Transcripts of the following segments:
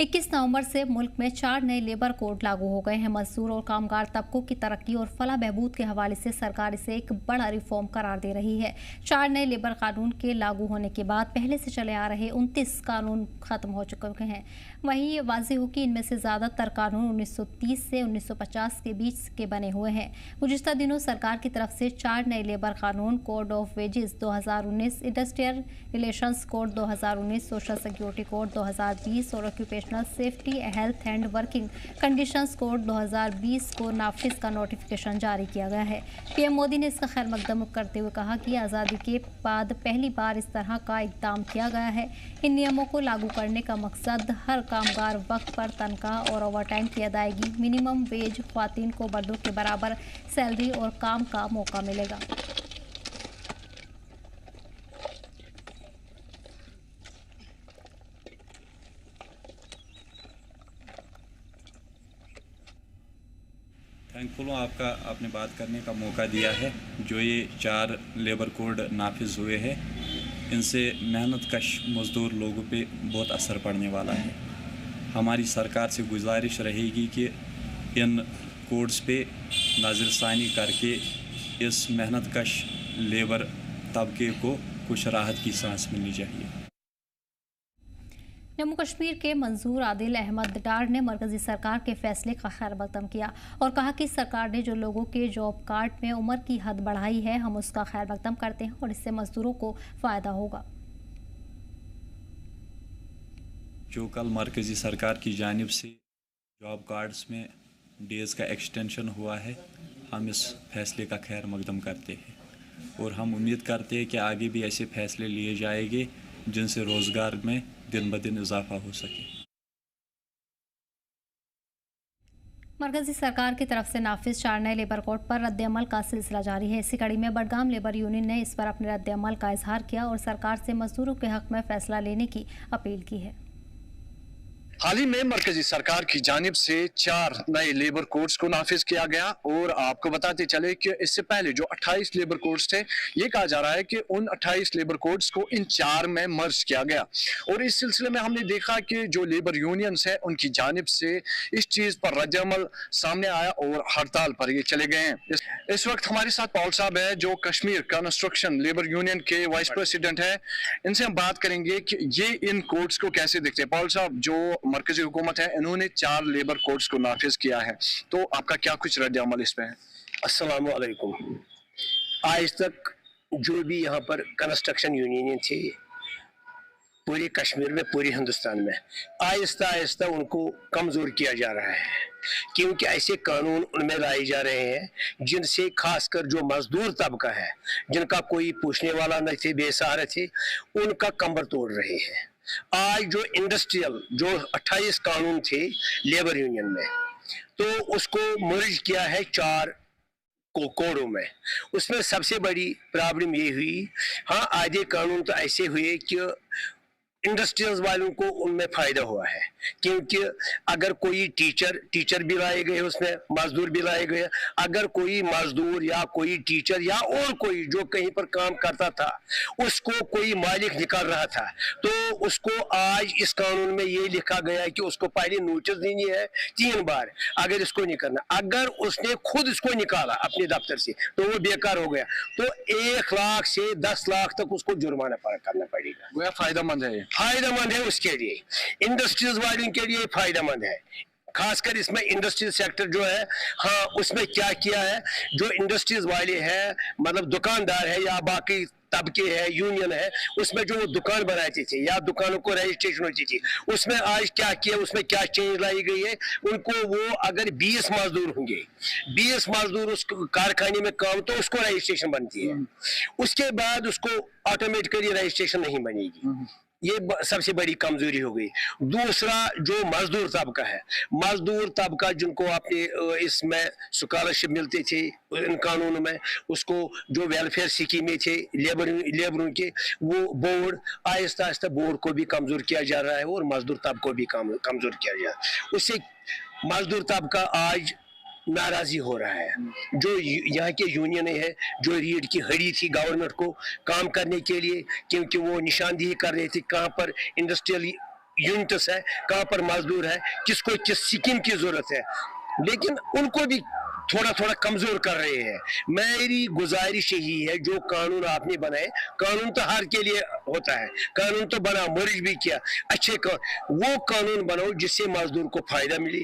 21 नवंबर से मुल्क में 4 नए लेबर कोड लागू हो गए हैं। मजदूर और कामगार तबकों की तरक्की और फलाह बहबूद के हवाले से सरकार इसे एक बड़ा रिफॉर्म करार दे रही है। 4 नए लेबर कानून के लागू होने के बाद पहले से चले आ रहे 29 कानून खत्म हो चुके हैं। वहीं ये वाज़ेह हो कि इनमें से ज़्यादातर कानून 1930 से 1950 के बीच के बने हुए हैं। गुज़िश्ता दिनों सरकार की तरफ से 4 नए लेबर कानून, code of wages 2019, industrial relations code 2019, social security code 2020 और occupational safety, health and working conditions code 2020 को नाफिज का नोटिफिकेशन जारी किया गया है। पीएम मोदी ने इसका खैर मकदम करते हुए कहा कि आज़ादी के बाद पहली बार इस तरह का इक़दाम किया गया है। इन नियमों को लागू करने का मकसद हर कामगार वक्त पर तनख्वाह और ओवरटाइम की अदायगी, मिनिमम वेज, ख्वातीन को मर्दों के बराबर सैलरी और काम का मौका मिलेगा। थैंकफुल हूँ आपने बात करने का मौका दिया है। जो ये 4 लेबर कोड नाफिज हुए हैं, इनसे मेहनत कश मज़दूर लोगों पे बहुत असर पड़ने वाला है। हमारी सरकार से गुजारिश रहेगी कि इन कोड्स पे नज़रसानी करके इस मेहनत कश लेबर तबके को कुछ राहत की सांस मिलनी चाहिए। जम्मू कश्मीर के मंजूर आदिल अहमद डार ने मरकजी सरकार के फैसले का खैर मकदम किया और कहा कि सरकार ने जो लोगों के जॉब कार्ड में उम्र की हद बढ़ाई है, हम उसका खैर मकदम करते हैं और इससे मजदूरों को फ़ायदा होगा। जो कल मरकजी सरकार की जानिब से जॉब कार्ड्स में डेज़ का एक्सटेंशन हुआ है, हम इस फैसले का खैर मकदम करते हैं और हम उम्मीद करते हैं कि आगे भी ऐसे फैसले लिए जाएंगे जिनसे रोज़गार में दिन ब दिन इजाफा हो सके। मरकजी सरकार की तरफ से नाफिज 4 नए लेबर कोड पर रद्द-ए-अमल का सिलसिला जारी है। इसी कड़ी में बडगाम लेबर यूनियन ने इस पर अपने रद्द-ए-अमल का इजहार किया और सरकार से मजदूरों के हक में फैसला लेने की अपील की है। हाल ही में मरकजी सरकार की जानिब से 4 नए लेबर कोड्स को नाफिज किया गया और आपको बताते चले कि इससे पहले जो 28 लेबर कोड्स थे, ये कहा जा रहा है कि उन 28 लेबर कोड्स को इन 4 में मर्ज किया गया। और इस सिलसिले में हमने देखा कि जो लेबर यूनियंस है, उनकी जानिब से इस चीज़ पर रद्द-ए-अमल सामने आया और हड़ताल पर ये चले गए हैं। इस वक्त हमारे साथ पॉल साहब है, जो कश्मीर कंस्ट्रक्शन लेबर यूनियन के वाइस प्रेसिडेंट है। इनसे हम बात करेंगे कि ये इन कोड्स को कैसे देखते हैं। पॉल साहब, जो मरकजी हुकूमत है, इन्होंने 4 लेबर कोड्स को नाफिज किया है, तो आपका क्या कुछ रद्द-ए-अमल इस पे है? अस्सलाम वालेकुम। आज तक जो भी यहाँ पर कंस्ट्रक्शन यूनियन थी पूरे कश्मीर में, पूरे हिंदुस्तान में, आहिस्ता आहिस्ता उनको कमज़ोर किया जा रहा है, क्योंकि ऐसे कानून उनमें लाए जा रहे हैं जिनसे खासकर जो मजदूर तबका है, जिनका कोई पूछने वाला नहीं थे, बेसहारा थे, उनका कंबर तोड़ रहे हैं। आज जो इंडस्ट्रियल जो 28 कानून थे लेबर यूनियन में, तो उसको मर्ज किया है 4 कोडों में। उसमें सबसे बड़ी प्रॉब्लम ये हुई, हाँ, आधे कानून तो ऐसे हुए कि इंडस्ट्रियल्स वालों को उनमें फायदा हुआ है, क्योंकि अगर कोई टीचर भी लाए गए, उसमें मजदूर भी लाए गए। अगर कोई मजदूर या कोई टीचर या और कोई जो कहीं पर काम करता था, उसको कोई मालिक निकाल रहा था, तो उसको आज इस कानून में ये लिखा गया है कि उसको पहले नोटिस देनी है 3 बार। अगर इसको नहीं करना, अगर उसने खुद इसको निकाला अपने दफ्तर से, तो वो बेकार हो गया, तो 1 लाख से 10 लाख तक उसको जुर्माना करना पड़ेगा। वो फायदेमंद है, फायदेमंद है उसके लिए, इंडस्ट्रीज वालों के लिए फायदेमंद है। खासकर इसमें इंडस्ट्रियल सेक्टर जो है, हाँ, उसमें क्या किया है, जो इंडस्ट्रीज वाले हैं, मतलब दुकानदार है या बाकी तबके है, यूनियन है, उसमें जो दुकान बनाते थे या दुकानों को रजिस्ट्रेशन होती थी, उसमें आज क्या किया, उसमें क्या चेंज लाई गई है, उनको वो अगर 20 मजदूर होंगे, 20 मजदूर उस कारखाने में काम, तो उसको रजिस्ट्रेशन बनती है। उसके बाद उसको ऑटोमेटिकली रजिस्ट्रेशन नहीं बनेगी। ये सबसे बड़ी कमजोरी हो गई। दूसरा, जो मजदूर तबका है, मजदूर तबका जिनको आपने इसमें स्कॉलरशिप मिलते थे इन कानूनों में, उसको जो वेलफेयर स्कीमें थे लेबरों के, वो बोर्ड आहिस्ता आहिस्ता बोर्ड को भी कमजोर किया जा रहा है और मजदूर तबका को भी कमजोर किया जा रहा है। उससे मजदूर तबका आज नाराजी हो रहा है। जो यहाँ के यूनियन है, जो रीढ़ की हड्डी थी गवर्नमेंट को काम करने के लिए, क्योंकि वो निशानदेही कर रहे थे कहाँ पर इंडस्ट्रियल यूनिट्स है, कहाँ पर मजदूर है, किसको किस स्कीम की जरूरत है, लेकिन उनको भी थोड़ा थोड़ा कमजोर कर रहे हैं। मेरी गुजारिश यही है, जो कानून आपने बनाए, कानून तो हर के लिए होता है, कानून तो बना, मर्ज भी किया, अच्छे वो कानून बनाओ जिससे मजदूर को फायदा मिले,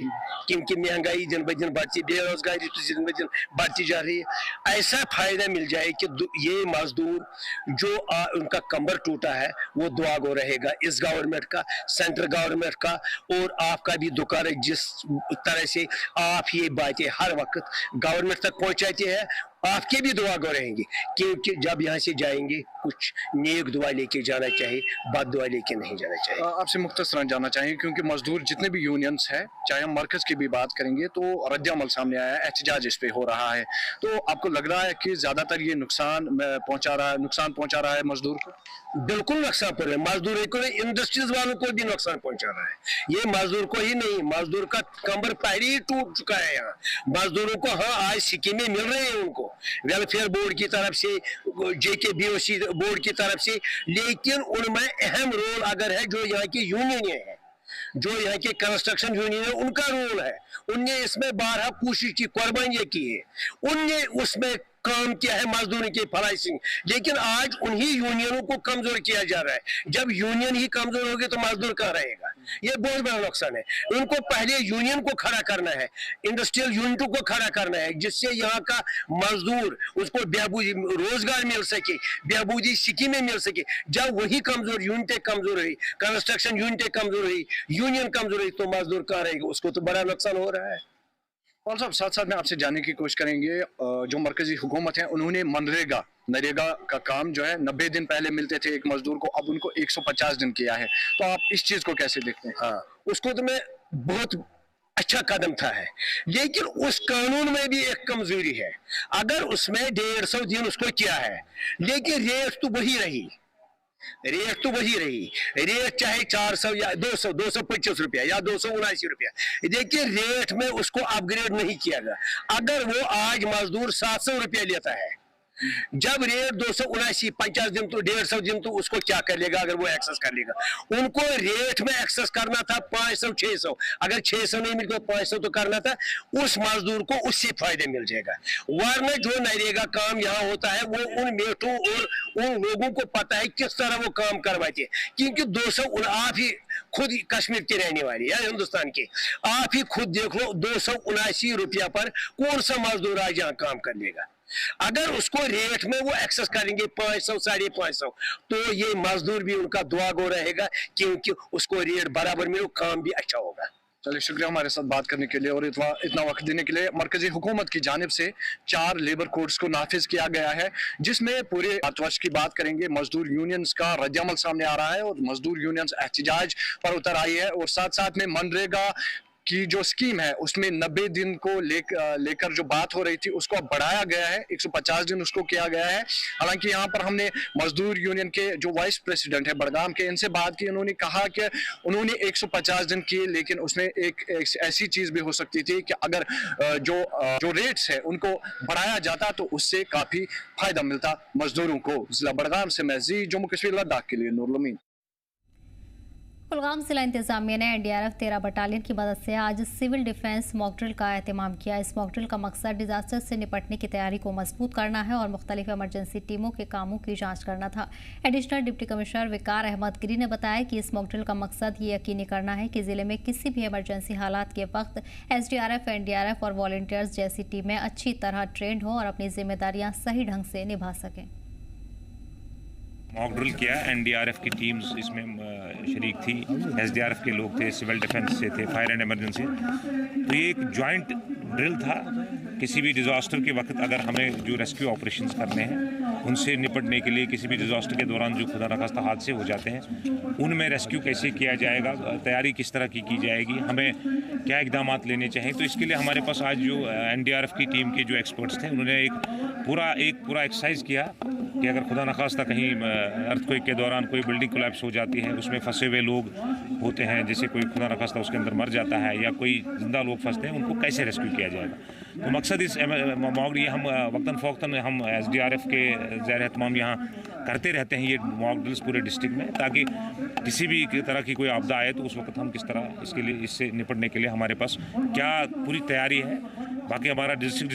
क्योंकि महंगाई दिन ब दिन बढ़ती, बेरोजगारी तो दिन ब दिन बढ़ती जा रही है। ऐसा फायदा मिल जाए कि ये मजदूर जो उनका कमर टूटा है वो दुआ गो रहेगा, इस गवर्नमेंट का, सेंट्रल गवर्नमेंट का, और आपका भी दुकान है। जिस तरह से आप ये बातें हर वक्त गवर्नमेंट तक पहुंचाते हैं, आपके भी दुआ गो रहेंगे, क्योंकि जब यहाँ से जाएंगे कुछ नेक दुआ लेके जाना चाहिए, बद दुआ लेके नहीं जाना चाहिए। आपसे मुख्तसरन जानना चाहिए, क्योंकि मजदूर जितने भी यूनियंस हैं, चाहे हम मरकज की भी बात करेंगे, तो रद्द-ए-अमल सामने आया है, एहतजाज इस पे हो रहा है, तो आपको लग रहा है कि ज्यादातर ये नुकसान पहुंचा रहा है मजदूर को? बिल्कुल नुकसान पड़ रहा है मजदूर को, इंडस्ट्रीज वालों को भी नुकसान पहुंचा रहा है। ये मजदूर को ही नहीं, मजदूर का कमर पहले ही टूट चुका है। यहाँ मजदूरों को हाँ आज स्कीमें मिल रही है, उनको वेलफेयर बोर्ड की तरफ से, JKBOC बोर्ड की तरफ से, लेकिन उनमें अहम रोल अगर है जो यहाँ की यूनियन है, जो यहाँ के कंस्ट्रक्शन यूनियन है, उनका रोल है। उनने इसमें 12 कोशिश की, कुर्बानियां की है, उनने उसमें काम किया है मजदूरों की भलाई सिंह, लेकिन आज उन्हीं यूनियनों को कमजोर किया जा रहा है। जब यूनियन ही कमजोर होगी तो मजदूर कहाँ रहेगा? ये बहुत बड़ा नुकसान है। उनको पहले यूनियन को खड़ा करना है, इंडस्ट्रियल यूनिटों को खड़ा करना है, जिससे यहाँ का मजदूर उसको बेहबूदी रोजगार मिल सके, बेहबूदी स्कीमें मिल सके। जब वही कमजोर यूनिटें कमजोर रही, कंस्ट्रक्शन यूनिटें कमजोर रही, यूनियन कमजोर रही, तो मजदूर कहाँ रहेगा? उसको तो बड़ा नुकसान हो रहा है। और साहब साथ साथ में आपसे जानने की कोशिश करेंगे, जो मरकजी हुकूमत है उन्होंने नरेगा का काम जो है 90 दिन पहले मिलते थे एक मजदूर को, अब उनको 150 दिन किया है, तो आप इस चीज को कैसे देखते हैं? हाँ, उसको तो मैं बहुत अच्छा कदम था है, लेकिन उस कानून में भी एक कमजोरी है। अगर उसमें 150 दिन उसको किया है, लेकिन रेट तो वही रही, रेट चाहे 400 या 225 रुपया या 279 रुपया, देखिए रेट में उसको अपग्रेड नहीं किया गया। अगर वो आज मजदूर 700 रुपया लेता है, जब रेट 279 50 दिन तो 150 दिन तो उसको क्या कर लेगा अगर वो एक्सेस कर लेगा? उनको रेट में एक्सेस करना था 500 600, अगर 600 नहीं मिल तो 500 तो करना था, उस मजदूर को उससे फायदे मिल जाएगा। वरना जो नरेगा काम यहाँ होता है वो उन मेटों और उन लोगों को पता है किस तरह वो काम करवाते हैं, क्योंकि 200 आप ही खुद कश्मीर के रहने वाले या हिंदुस्तान के, आप ही खुद देख लो 279 रुपया पर कौन सा मजदूर आज यहाँ काम कर लेगा? अगर उसको रेट में वो एक्सेस करेंगे 500 550, तो ये मजदूर भी उनका दुआ गो रहेगा, क्योंकि उसको रेट बराबर मिले, काम भी अच्छा होगा। चलिए, शुक्रिया हमारे साथ बात करने के लिए और इतना वक्त देने के लिए। मरकजी हुकूमत की जानिब से 4 लेबर कोड्स को नाफिज किया गया है, जिसमें पूरे भारतवर्ष की बात करेंगे, मजदूर यूनियंस का रद्द-ए-अमल सामने आ रहा है और मजदूर यूनियंस एहतजाज पर उतर आई है, और साथ साथ में मनरेगा की जो स्कीम है उसमें 90 दिन को लेकर जो बात हो रही थी उसको अब बढ़ाया गया है, 150 दिन उसको किया गया है। हालांकि यहाँ पर हमने मजदूर यूनियन के जो वाइस प्रेसिडेंट है बड़गाम के, इनसे बात की। उन्होंने कहा कि उन्होंने 150 दिन किए, लेकिन उसमें एक ऐसी चीज भी हो सकती थी कि अगर जो रेट्स है उनको बढ़ाया जाता तो उससे काफी फायदा मिलता मजदूरों को। जिला बड़गाम से मैं जम्मू कश्मीर लद्दाख के लिए नूरुल अमीन। कुलगाम जिला इंतजामिया ने NDRF 13 बटालियन की मदद से आज सिविल डिफेंस मॉक ड्रिल का एहतमाम किया। इस मॉक ड्रिल का मकसद डिजास्टर से निपटने की तैयारी को मजबूत करना है और मुख्तलिफ इमरजेंसी टीमों के कामों की जांच करना था। एडिशनल डिप्टी कमिश्नर विकार अहमद गिरी ने बताया कि इस मॉक ड्रिल का मकसद ये यकीनी करना है कि जिले में किसी भी इमरजेंसी हालात के वक्त SDRF, NDRF और वॉलंटियर्स जैसी टीमें अच्छी तरह ट्रेंड हों और अपनी जिम्मेदारियां सही ढंग से निभा सकें। मॉक ड्रिल किया, NDRF की टीम्स इसमें शरीक थी, SDRF के लोग थे, सिविल डिफेंस से थे, फायर एंड इमरजेंसी। तो ये एक जॉइंट ड्रिल था। किसी भी डिज़ास्टर के वक्त अगर हमें जो रेस्क्यू ऑपरेशंस करने हैं उनसे निपटने के लिए, किसी भी डिज़ास्टर के दौरान जो खुदा न खास्ता हादसे हो जाते हैं उनमें रेस्क्यू कैसे किया जाएगा, तैयारी किस तरह की जाएगी, हमें क्या इकदाम लेने चाहिए, तो इसके लिए हमारे पास आज जो NDRF की टीम के जो एक्सपर्ट्स थे उन्होंने एक पूरा एक्सरसाइज किया कि अगर खुदा न खास्ता कहीं अर्थक्वेक के दौरान कोई बिल्डिंग कोलैप्स हो जाती है, उसमें फंसे हुए लोग होते हैं, जैसे कोई खुदा न खास्ता उसके अंदर मर जाता है या कोई जिंदा लोग फंसते हैं, उनको कैसे रेस्क्यू किया जाएगा। तो मकसद इस मॉक ये हम वक्तन फ़ौक्तन हम SDRF के ज़ैर एहतमाम यहाँ करते रहते हैं ये मॉक ड्रिल्स पूरे डिस्ट्रिक्ट में, ताकि किसी भी तरह की कोई आपदा आए तो उस वक्त हम किस तरह इसके लिए इससे निपटने के लिए हमारे पास क्या पूरी तैयारी है। बाकी हमारा डिस्ट्रिक्ट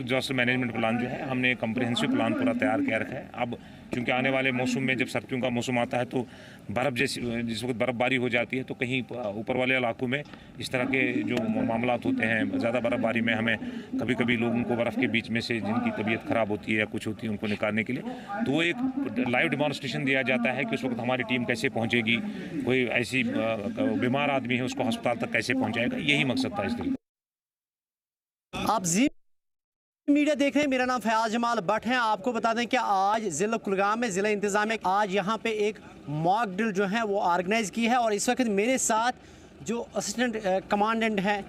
डिजास्टर मैनेजमेंट प्लान जो है, हमने कम्प्रिहेंसिव प्लान पूरा तैयार किया रखा है। अब क्योंकि आने वाले मौसम में जब सर्दियों का मौसम आता है तो बर्फ़ जैसी जिस वक्त बर्फ़बारी हो जाती है, तो कहीं ऊपर वाले इलाकों में इस तरह के जो मामलात होते हैं, ज़्यादा बर्फ़बारी में हमें कभी कभी लोगों को बर्फ़ के बीच में से जिनकी तबीयत ख़राब होती है या कुछ होती है उनको निकालने के लिए, तो वो एक लाइव डेमॉन्स्ट्रेशन दिया जाता है कि उस वक्त हमारी टीम कैसे पहुँचेगी, कोई ऐसी बीमार आदमी है उसको अस्पताल तक कैसे पहुँचाएगा। यही मकसद था इस दिन। आप जी मीडिया देख रहे हैं, मेरा नाम फयाज जमाल भट्ट है। आपको बता दें कि आज ज़िला कुलगाम में ज़िला इंतज़ामिया आज यहाँ पे एक मॉक ड्रिल जो है वो ऑर्गेनाइज़ की है, और इस वक्त मेरे साथ जो असिस्टेंट कमांडेंट हैं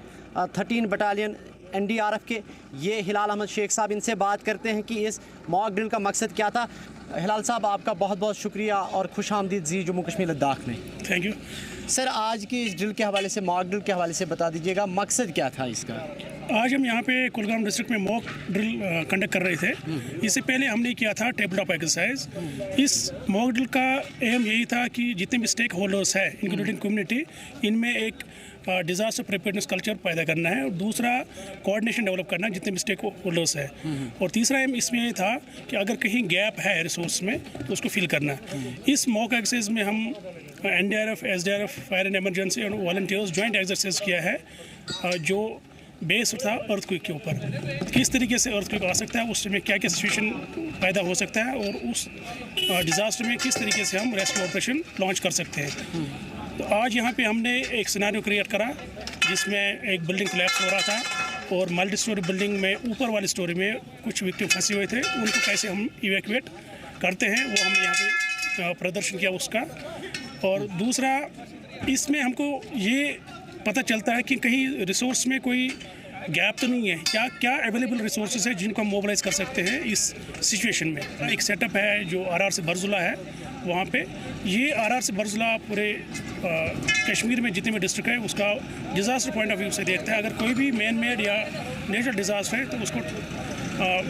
13 बटालियन NDRF के, ये हिलाल अहमद शेख साहब, इनसे बात करते हैं कि इस मॉक ड्रिल का मकसद क्या था। हिलाल साहब, आपका बहुत बहुत शुक्रिया और खुश आमदीद जी जम्मू कश्मीर लद्दाख में। Thank you sir. आज की इस ड्रिल के हवाले से, मॉक ड्रिल के हवाले से बता दीजिएगा, मकसद क्या था इसका। आज हम यहाँ पे कुलगाम डिस्ट्रिक्ट में मॉक ड्रिल कंडक्ट कर रहे थे। इससे पहले हमने किया था टेबल टॉप एक्सरसाइज। इस मॉक ड्रिल का एम यही था कि जितने भी स्टेक होल्डर्स हैं इंक्लूडिंग कम्युनिटी, इनमें एक डिज़ास्टर प्रिपेयर्डनेस कल्चर पैदा करना है, और दूसरा कोऑर्डिनेशन डेवलप करना है जितने भी स्टेक होल्डर्स है, और तीसरा एम इसमें ये था कि अगर कहीं गैप है रिसोर्स में तो उसको फिल करना है। इस मॉक एक्सरसाइज में हम NDRF, SDRF, fire and emergency और वॉलंटियर्स जॉइंट एक्सरसाइज किया है, जो बेस था अर्थक्वेक के ऊपर। किस तरीके से अर्थक्वेक आ सकता है, उसमें क्या क्या सिचुएशन पैदा हो सकता है, और उस डिज़ास्टर में किस तरीके से हम रेस्क्यू ऑपरेशन लॉन्च कर सकते हैं। तो आज यहाँ पे हमने एक सिनेरियो क्रिएट करा जिसमें एक बिल्डिंग कोलैप्स हो रहा था, और मल्टी स्टोरी बिल्डिंग में ऊपर वाली स्टोरी में कुछ विक्टिम फंसे हुए थे, उनको कैसे हम इवैक्यूएट करते हैं वो हमने यहाँ पे प्रदर्शन किया उसका। और दूसरा, इसमें हमको ये पता चलता है कि कहीं रिसोर्स में कोई गैप तो नहीं है, क्या अवेलेबल रिसोर्सेज है जिनको हम मोबिलाइज कर सकते हैं इस सिचुएशन में। एक सेटअप है जो RR से बरजुला है, वहाँ पे ये RR से बरजुला पूरे कश्मीर में जितने भी डिस्ट्रिक्ट है उसका डिज़ास्टर पॉइंट ऑफ व्यू से देखता है। अगर कोई भी मैन मेड या नेचुरल डिज़ास्टर है तो उसको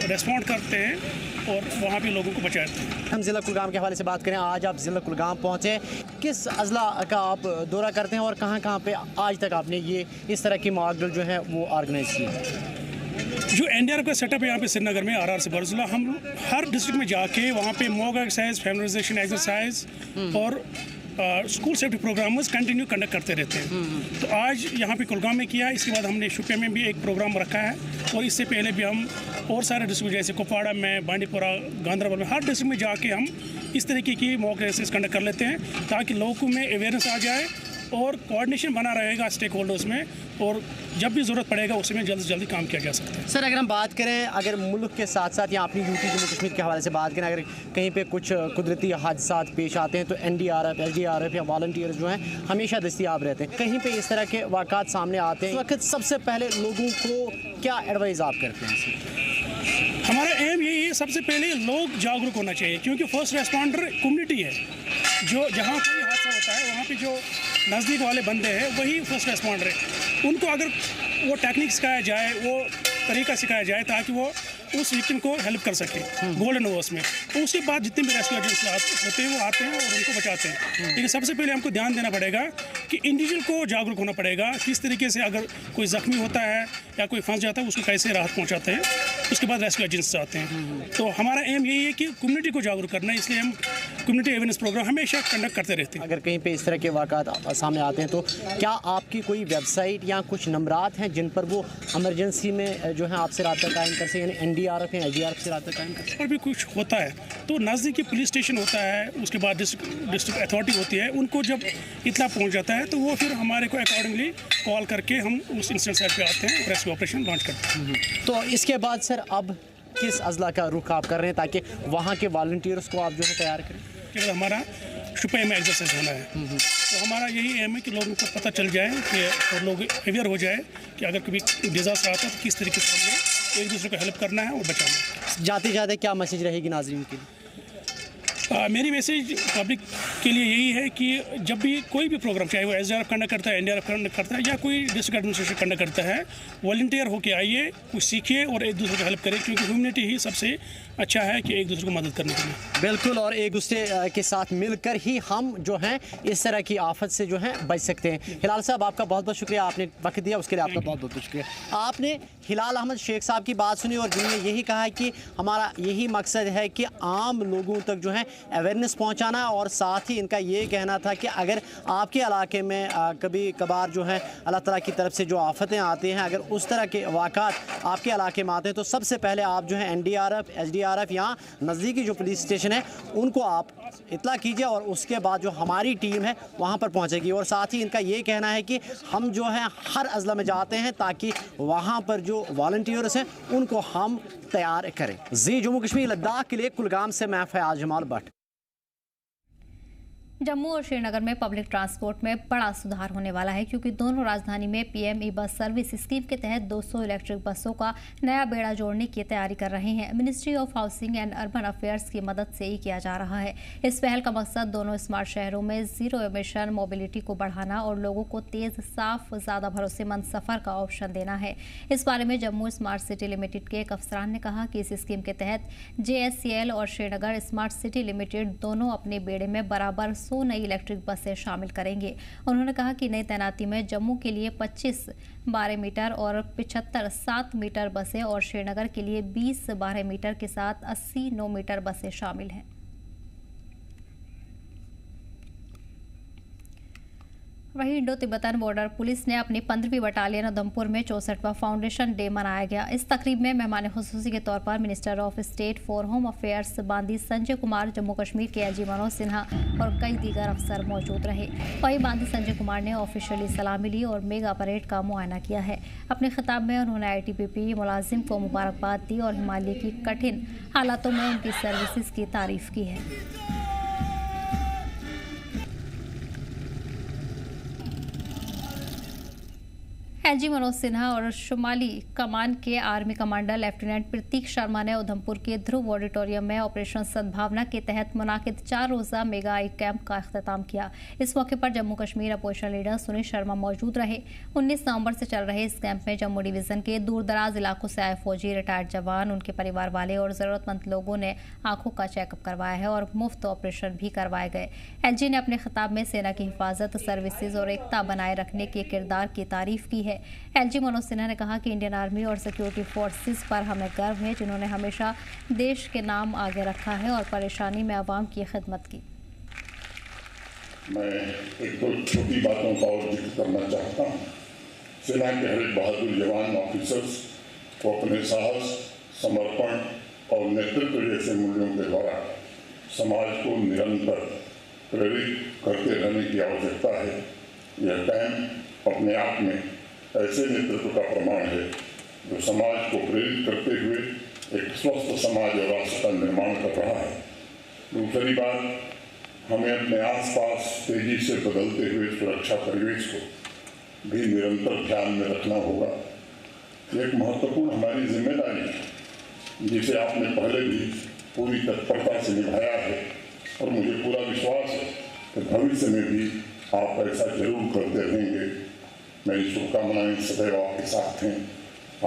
रेस्पॉन्ड करते हैं और वहाँ भी लोगों को बचाते हैं। हम ज़िला कुलगाम के हवाले से बात करें, आज आप ज़िला कुलगाम पहुँचे, किस अजला का आप दौरा करते हैं और कहाँ कहाँ पे आज तक आपने ये इस तरह की मॉक ड्रिल जो है वो ऑर्गेनाइज की। जो NDRF का सेटअप है यहाँ पे श्रीनगर में RR से बरजुला, हम हर डिस्ट्रिक्ट में जाके वहाँ पे मॉक एक्सरसाइज, फैमिलाइजेशन एक्सरसाइज और school safety programmes continue conduct करते रहते हैं। तो आज यहाँ पे कुलगाम में किया, इसके बाद हमने शुपिया में भी एक प्रोग्राम रखा है, और इससे पहले भी हम और सारे डिस्ट्रिक्ट जैसे कुपवाड़ा में, बांडीपुरा, गांधरबल में, हर डिस्ट्रिक्ट में जाके हम इस तरीके की मॉक एक्सरसाइज कंडक्ट कर लेते हैं, ताकि लोगों में अवेयरनेस आ जाए और कोऑर्डिनेशन बना रहेगा स्टेक होल्डर्स में, और जब भी ज़रूरत पड़ेगा उसमें जल्द से जल्दी काम किया जा सकता है। सर, अगर हम बात करें, अगर मुल्क के साथ साथ या अपनी यूटी जम्मू कश्मीर के हवाले से बात करें, अगर कहीं पे कुछ कुदरती हादसा पेश आते हैं तो NDRF, SDRF या वॉलंटियर्स जो हैं हमेशा दस्तयाब रहते हैं। कहीं पे इस तरह के वाक़ात सामने आते हैं, इस वक्त सबसे पहले लोगों को क्या एडवाइस आप करते हैं? हमारा एम यही है, सबसे पहले लोग जागरूक होना चाहिए, क्योंकि फर्स्ट रेस्पॉन्डर कम्युनिटी है। जो जहाँ कोई हादसा होता है वहाँ पे जो नज़दीक वाले बंदे हैं वही फर्स्ट रेस्पॉन्डर है। उनको अगर वो टेक्निक सिखाया जाए, वो तरीका सिखाया जाए, ताकि वो उस विक्टिम को हेल्प कर सके गोल्डन आवर्स में, तो उसके बाद जितने भी रेस्क्यू एजेंट्स होते हैं वो आते हैं और उनको बचाते हैं। लेकिन सबसे पहले हमको ध्यान देना पड़ेगा कि इंडिविजुअल को जागरूक होना पड़ेगा, किस तरीके से अगर कोई ज़ख्मी होता है या कोई फंस जाता है उसको कैसे राहत पहुँचाते हैं, उसके बाद रेस्क्यू एजेंट्स आते हैं। तो हमारा एम यही है कि कम्युनिटी को जागरूक करना है, इसलिए हम कम्युनिटी अवेयरनेस प्रोग्राम हमेशा कंडक्ट करते रहते हैं। अगर कहीं पे इस तरह के वाक़ात सामने आते हैं तो क्या आपकी कोई वेबसाइट या कुछ नंबरात हैं जिन पर वो इमरजेंसी में जो है आपसे रब्ता कायम कर सकें, यानी NDRF या SDRF से रब्ता कायम कर सकें? और भी कुछ होता है तो नज़दीकी पुलिस स्टेशन होता है, उसके बाद डिस्ट्रिक्ट अथॉरिटी होती है, उनको जब इतना पहुंच जाता है तो वो फिर हमारे को अकॉर्डिंगली कॉल करके हम उस इंसिडेंट साइट पे आते हैं और रेस्क्यू ऑपरेशन लॉन्च करते हैं। तो इसके बाद सर अब किस अजला का रुख आप कर रहे हैं ताकि वहाँ के वॉलंटियर्स को आप जो है तैयार करें? केवल हमारा शुपिया में एक्सरसाइज होना है, तो हमारा यही एम है कि लोगों को पता चल जाए कि और लोग अवेयर हो जाए कि अगर कभी डिज़ास्टर आता है तो किस तरीके से हमें एक दूसरे को हेल्प करना है और बचाना है। जाते जाते क्या मैसेज रहेगी नाज़रीन के लिए? मेरी मैसेज पब्लिक के लिए यही है कि जब भी कोई भी प्रोग्राम, चाहे वो SDRF कंडक्ट करता है, NDRF कंडक्ट करता है या कोई डिस्ट्रिक्ट एडमिनिस्ट्रेशन कंडक्ट करता है, वॉलंटियर होके आइए, कुछ सीखिए और एक दूसरे को हेल्प करें, क्योंकि ह्यूमैनिटी ही सबसे अच्छा है कि एक दूसरे को मदद करने के लिए। बिल्कुल, और एक दूसरे के साथ मिलकर ही हम जो हैं इस तरह की आफत से जो है बच सकते हैं। हिलाल साहब, आपका बहुत बहुत शुक्रिया, आपने वक्त दिया, उसके लिए आपका बहुत बहुत शुक्रिया। आपने हिलाल अहमद शेख साहब की बात सुनी और जिन्होंने यही कहा है कि हमारा यही मकसद है कि आम लोगों तक जो है अवेयरनेस पहुंचाना, और साथ ही इनका ये कहना था कि अगर आपके इलाके में कभी कभार जो है अल्लाह ताला की तरफ से जो आफतें आती हैं, अगर उस तरह के वाक़ात आपके इलाके में आते हैं तो सबसे पहले आप जो है NDRF, SDRF या नज़दीकी जो पुलिस स्टेशन है उनको आप इतला कीजिए, और उसके बाद जो हमारी टीम है वहाँ पर पहुँचेगी। और साथ ही इनका ये कहना है कि हम जो है हर अज़ला में जाते हैं ताकि वहाँ पर जो वॉलंटियर्स हैं उनको हम तैयार करें। जम्मू कश्मीर लद्दाख के लिए कुलगाम से मैं फयाज जमाल भट्ट। जम्मू और श्रीनगर में पब्लिक ट्रांसपोर्ट में बड़ा सुधार होने वाला है, क्योंकि दोनों राजधानी में PM ई बस सर्विस स्कीम के तहत 200 इलेक्ट्रिक बसों का नया बेड़ा जोड़ने की तैयारी कर रहे हैं। Ministry of housing and urban affairs की मदद से ही किया जा रहा है। इस पहल का मकसद दोनों स्मार्ट शहरों में जीरो एमिशन मोबिलिटी को बढ़ाना और लोगों को तेज, साफ, ज़्यादा भरोसेमंद सफ़र का ऑप्शन देना है। इस बारे में जम्मू स्मार्ट सिटी लिमिटेड के एक अफसरान ने कहा कि इस स्कीम के तहत JSCL और श्रीनगर स्मार्ट सिटी लिमिटेड दोनों अपने बेड़े में बराबर 100 नई इलेक्ट्रिक बसें शामिल करेंगे। उन्होंने कहा कि नई तैनाती में जम्मू के लिए 25 12 मीटर और 75 7 मीटर बसें और श्रीनगर के लिए 20 12 मीटर के साथ 80 9 मीटर बसें शामिल हैं। वहीं इंडो तिब्बतन बॉर्डर पुलिस ने अपनी 15वीं बटालियन उधमपुर में 64वां फाउंडेशन डे मनाया गया। इस तकरीब में मेहमान खुसूसी के तौर पर minister of state for home affairs बांदी संजय कुमार, जम्मू कश्मीर के AG मनोज सिन्हा और कई दीगर अफसर मौजूद रहे। वहीं बांदी संजय कुमार ने ऑफिशियली सलामी ली और मेगा परेड का मुआयना किया है। अपने खिताब में उन्होंने ITBP मुलाजिम को मुबारकबाद दी और हिमालय की कठिन हालातों में उनकी सर्विसेज की तारीफ की है। AG मनोज सिन्हा और शुमाली कमान के आर्मी कमांडर लेफ्टिनेंट प्रतीक शर्मा ने उधमपुर के ध्रुव ऑडिटोरियम में ऑपरेशन सद्भावना के तहत मुनाकिद 4 रोज़ा मेगा आई कैंप का अख्तिताम किया। इस मौके पर जम्मू कश्मीर अपोजिशन लीडर सुनील शर्मा मौजूद रहे। 19 नवंबर से चल रहे इस कैंप में जम्मू डिवीजन के दूरदराज इलाकों से आए फौजी, रिटायर्ड जवान, उनके परिवार वाले और ज़रूरतमंद लोगों ने आंखों का चेकअप करवाया है और मुफ्त ऑपरेशन भी करवाए गए। LG ने अपने खिताब में सेना की हिफाजत, सर्विसेज और एकता बनाए रखने के किरदार की तारीफ की है। LG मनोज सिन्हा ने कहा कि इंडियन आर्मी और सिक्योरिटी फोर्सेस पर हमें गर्व है, जिन्होंने हमेशा देश के नाम आगे रखा है और परेशानी में आवाम की खिदमत की। मैं एक दो छोटी बातों का और जिक्र करना चाहता हूँ। सेना के हर एक बहादुर जवान ऑफिसर्स को अपने साहस, समर्पण और नेतृत्व जैसे मूल्यों के द्वारा समाज को निरंतर प्रेरित करते रहने की आवश्यकता है। यह कैंप अपने आप में ऐसे नेतृत्व का प्रमाण है जो समाज को प्रेरित करते हुए एक स्वस्थ समाज और राष्ट्र का निर्माण कर रहा है। दूसरी बात, हमें अपने आसपास तेजी से बदलते हुए सुरक्षा परिवेश को भी निरंतर ध्यान में रखना होगा। एक महत्वपूर्ण हमारी जिम्मेदारी है जिसे आपने पहले भी पूरी तत्परता से निभाया है और मुझे पूरा विश्वास है कि भविष्य में भी आप ऐसा जरूर करते रहेंगे। मेरी शुभकामनाएं सदैव आपके साथ हैं।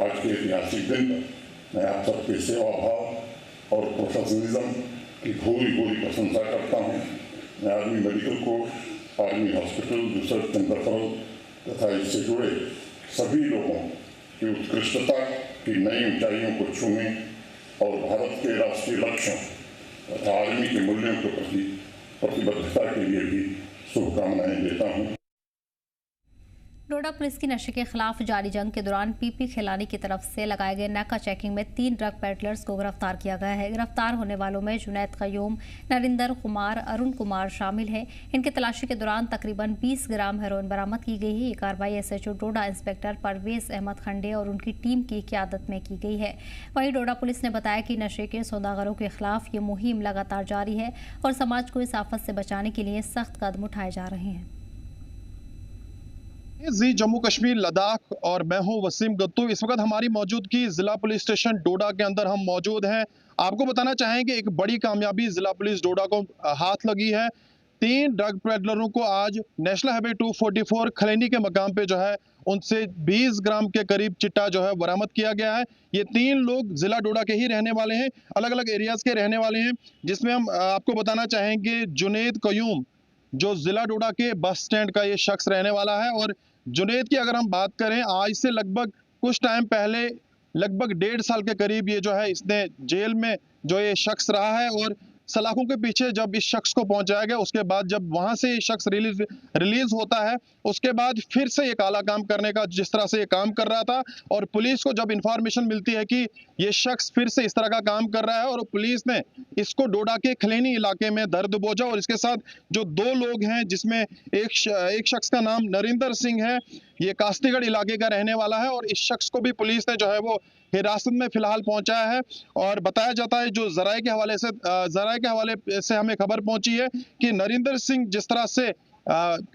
आज के ऐतिहासिक दिन पर मैं आप सबके सेवा भाव और प्रोफेशनलिज्म की भूरी भूरी प्रशंसा करता हूँ। मैं army medical corps, army hospital, research centre तथा इससे जुड़े सभी लोगों की उत्कृष्टता की नई ऊंचाइयों को छूने और भारत के राष्ट्रीय लक्ष्यों तथा आर्मी के मूल्यों के प्रति प्रतिबद्धता के लिए भी शुभकामनाएं देता हूँ। डोडा पुलिस की नशे के खिलाफ जारी जंग के दौरान PP खिलानी की तरफ से लगाए गए नाका चेकिंग में 3 ड्रग पेडलर्स को गिरफ्तार किया गया है। गिरफ्तार होने वालों में जुनैद कयूम, नरिंदर कुमार, अरुण कुमार शामिल हैं। इनकी तलाशी के दौरान तकरीबन 20 ग्राम हेरोइन बरामद की गई है। ये कार्रवाई SHO डोडा इंस्पेक्टर परवेज अहमद खंडे और उनकी टीम की क़यादत में की गई है। वहीं डोडा पुलिस ने बताया कि नशे के सौदागरों के खिलाफ ये मुहिम लगातार जारी है और समाज को इस आफत से बचाने के लिए सख्त कदम उठाए जा रहे हैं। जी जम्मू कश्मीर लद्दाख और मैं हूं वसीम गत्तू। इस वक्त हमारी मौजूदगी जिला पुलिस स्टेशन डोडा के अंदर हम मौजूद हैं। आपको बताना चाहेंगे एक बड़ी कामयाबी जिला पुलिस डोडा को हाथ लगी है। 3 ड्रग पेडलरों को आज नेशनल हाईवे 244 खलैनी के मकाम पे जो है उनसे 20 ग्राम के करीब चिट्टा जो है बरामद किया गया है। ये 3 लोग जिला डोडा के ही रहने वाले हैं, अलग अलग एरियाज के रहने वाले हैं, जिसमें हम आपको बताना चाहेंगे जुनेद कयूम जो जिला डोडा के बस स्टैंड का ये शख्स रहने वाला है। और जुनेद की अगर हम बात करें, आज से लगभग कुछ टाइम पहले लगभग 1.5 साल के करीब ये जो है इसने जेल में जो ये शख्स रहा है। और सलाखों के पीछे जब इस शख्स को पहुंचाया गया, उसके बाद जब वहां से ये शख्स रिलीज होता है, उसके बाद फिर से ये काला काम करने का जिस तरह से ये काम कर रहा था। और पुलिस को जब इंफॉर्मेशन मिलती है कि ये शख्स फिर से इस तरह का काम कर रहा है, और पुलिस ने इसको डोडा के खलैनी इलाके में दर्द बोझा, और इसके साथ जो 2 लोग हैं जिसमें एक शख्स का नाम नरिंदर सिंह है, ये कास्तीगढ़ इलाके का रहने वाला है, और इस शख्स को भी पुलिस ने जो है वो हिरासत में फिलहाल पहुंचाया है। और बताया जाता है, जो जराये के हवाले से हमें खबर पहुंची है कि नरिंदर सिंह जिस तरह से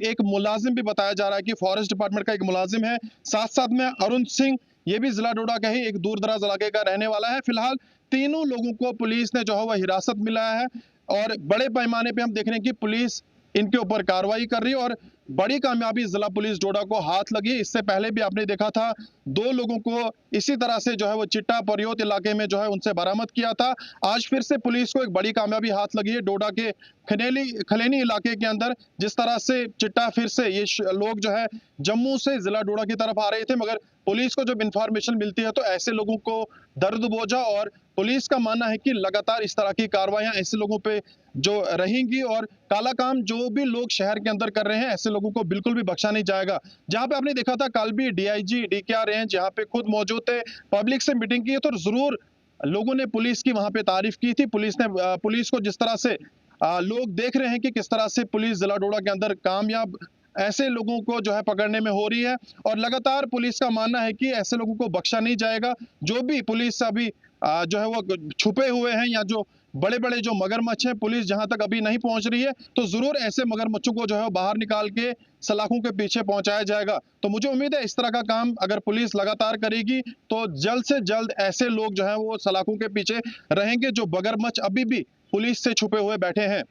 एक मुलाजिम भी बताया जा रहा है कि फॉरेस्ट डिपार्टमेंट का एक मुलाजिम है, साथ साथ में अरुण सिंह ये भी जिला डोडा का ही एक दूर दराज इलाके का रहने वाला है। फिलहाल तीनों लोगों को पुलिस ने जो है वह हिरासत में लाया है, और बड़े पैमाने पे हम देख रहे हैं कि पुलिस इनके ऊपर कार्रवाई कर रही है, और बड़ी कामयाबी जिला पुलिस डोडा को हाथ लगी। इससे पहले भी आपने देखा था 2 लोगों को इसी तरह से जो है वो चिट्टा परियोत इलाके में जो है उनसे बरामद किया था। आज फिर से पुलिस को एक बड़ी कामयाबी हाथ लगी है डोडा के खलैनी इलाके के अंदर। जिस तरह से चिट्टा फिर से ये लोग जो है जम्मू से जिला डोडा की तरफ आ रहे थे, मगर पुलिस को जब इंफॉर्मेशन मिलती है तो ऐसे लोगों को दर्द बोझा, और पुलिस का मानना है कि लगातार इस तरह की कार्रवाइयां ऐसे लोगों पे जो रहेंगी, और काला काम जो भी लोग शहर के अंदर कर रहे हैं ऐसे लोगों को बिल्कुल भी बख्शा नहीं जाएगा। जहां पे आपने देखा था कल भी DIG DKR हैं जहां पे खुद मौजूद थे, पब्लिक से मीटिंग की, तो जरूर लोगों ने पुलिस की वहां पे तारीफ की थी। पुलिस को जिस तरह से लोग देख रहे हैं कि किस तरह से पुलिस जिला डोडा के अंदर कामयाब ऐसे लोगों को जो है पकड़ने में हो रही है, और लगातार पुलिस का मानना है कि ऐसे लोगों को बख्शा नहीं जाएगा। जो भी पुलिस अभी जो है वो छुपे हुए हैं, या जो बड़े बड़े जो मगरमच्छ हैं, पुलिस जहां तक अभी नहीं पहुंच रही है, तो जरूर ऐसे मगरमच्छों को जो है बाहर निकाल के सलाखों के पीछे पहुंचाया जाएगा। तो मुझे उम्मीद है इस तरह का काम अगर पुलिस लगातार करेगी तो जल्द से जल्द ऐसे लोग जो है वो सलाखों के पीछे रहेंगे जो मगरमच्छ अभी भी पुलिस से छुपे हुए बैठे हैं।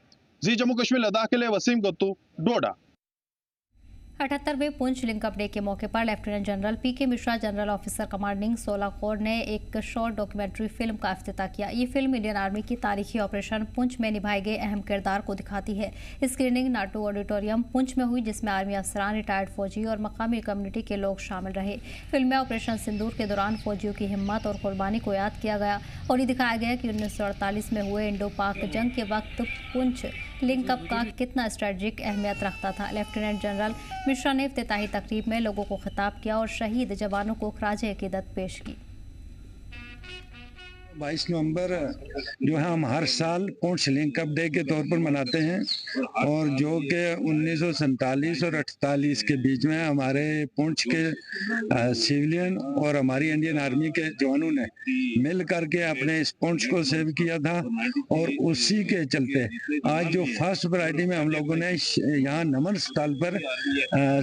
जी जम्मू कश्मीर लद्दाख के लिए वसीम गत्तू, डोडा। 78वें पुंछ लिंकअप डे के मौके पर lieutenant general PK Mishra, general officer commanding 16 core ने एक शॉर्ट डॉक्यूमेंट्री फिल्म का इफ्तिताह किया। ये फिल्म इंडियन आर्मी की तारीखी ऑपरेशन पुंछ में निभाए गए अहम किरदार को दिखाती है। स्क्रीनिंग नाटो ऑडिटोरियम पुंछ में हुई, जिसमें आर्मी अफसरान, रिटायर्ड फौजी और मकामी कम्युनिटी के लोग शामिल रहे। फिल्म में ऑपरेशन सिंदूर के दौरान फौजियों की हिम्मत और कुर्बानी को याद किया गया, और ये दिखाया गया कि 1948 में हुए इंडो पाक जंग के वक्त पुंछ लिंकअप का कितना स्ट्रेटेजिक अहमियत रखता था। लेफ्टिनेंट जनरल मिश्रा ने इफ्तिताही तकरीब में लोगों को खिताब किया और शहीद जवानों को खराज अकीदत पेश की। 22 नवंबर जो है हम हर साल पुंछ लिंकअप डे के तौर पर मनाते हैं, और जो कि 1947 और 48 के बीच में हमारे पुंछ के सिविलियन और हमारी इंडियन आर्मी के जवानों ने मिल करके अपने इस पुंछ को सेव किया था। और उसी के चलते आज जो फर्स्ट वैरायटी में हम लोगों ने यहाँ नमन स्थल पर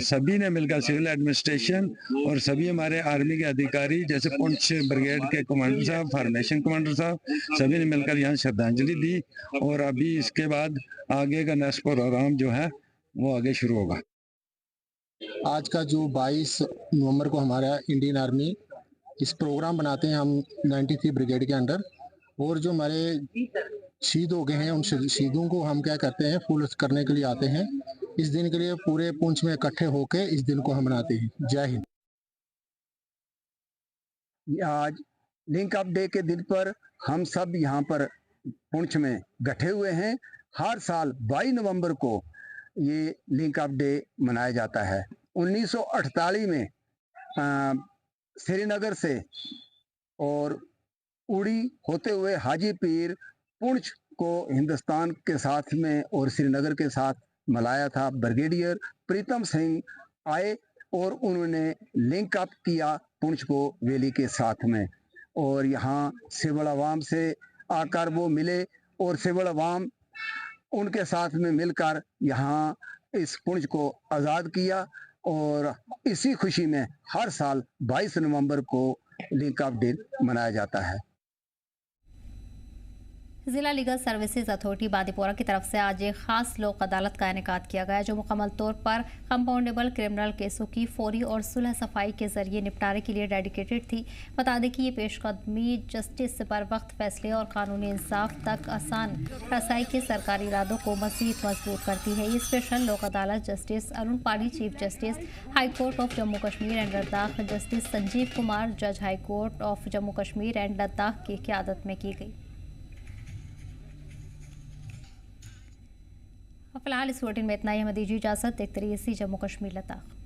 सभी ने मिलकर, सिविल एडमिनिस्ट्रेशन और सभी हमारे आर्मी के अधिकारी, जैसे पुंछ ब्रिगेड के कमांडर साहब, फॉर्मेशन कमांडर साहब, सभी ने मिलकर यहाँ श्रद्धांजलि दी। और अभी इसके बाद आगे का नेक्स्ट प्रोग्राम जो है वो आगे शुरू होगा। आज का जो 22 नवंबर को हमारा इंडियन आर्मी इस प्रोग्राम बनाते हैं हम 93 ब्रिगेड के अंडर, और जो हमारे शहीद हो गए हैं उन शहीदों को हम क्या करते हैं, फूल करने के लिए आते हैं। इस दिन के लिए पूरे पुंछ में इकट्ठे होकर इस दिन को हम मनाते हैं। जय हिंद। आज लिंकअप डे के दिन पर हम सब यहाँ पर पुंछ में इकट्ठे हुए हैं। हर साल 22 नवंबर को ये लिंकअप डे मनाया जाता है। 1948 में श्रीनगर से और उड़ी होते हुए हाजी पीर पुंछ को हिंदुस्तान के साथ में और श्रीनगर के साथ मिलाया था। ब्रिगेडियर प्रीतम सिंह आए और उन्होंने लिंकअप किया पुंछ को वैली के साथ में, और यहाँ सिविल अवाम से आकर वो मिले और सिविल अवाम उनके साथ में मिलकर यहाँ इस पुंछ को आज़ाद किया। और इसी खुशी में हर साल 22 नवंबर को लिंकअप डे मनाया जाता है। जिला लीगल सर्विसेज अथॉरिटी बांदीपोरा की तरफ से आज एक खास लोक अदालत का इनेकाद किया गया जो मुकम्मल तौर पर कंपाउंडेबल क्रिमिनल केसों की फौरी और सुलह सफाई के जरिए निपटारे के लिए डेडिकेटेड थी। बता दें कि ये पेशकदमी जस्टिस पर वक्त फैसले और कानूनी इंसाफ तक आसान रसाई के सरकारी इरादों को मजीद मजबूत करती है। ये special Lok Adalat justice Arun Pali, chief justice high court of Jammu Kashmir and Ladakh, justice Sanjeev Kumar, जज high court of Jammu Kashmir and Ladakh की क़यादत में की गई। फिलहाल इस बुलेटिन में इतना ही। हमें दीजिए इजाजत। देखते रहिए जम्मू कश्मीर लद्दाख।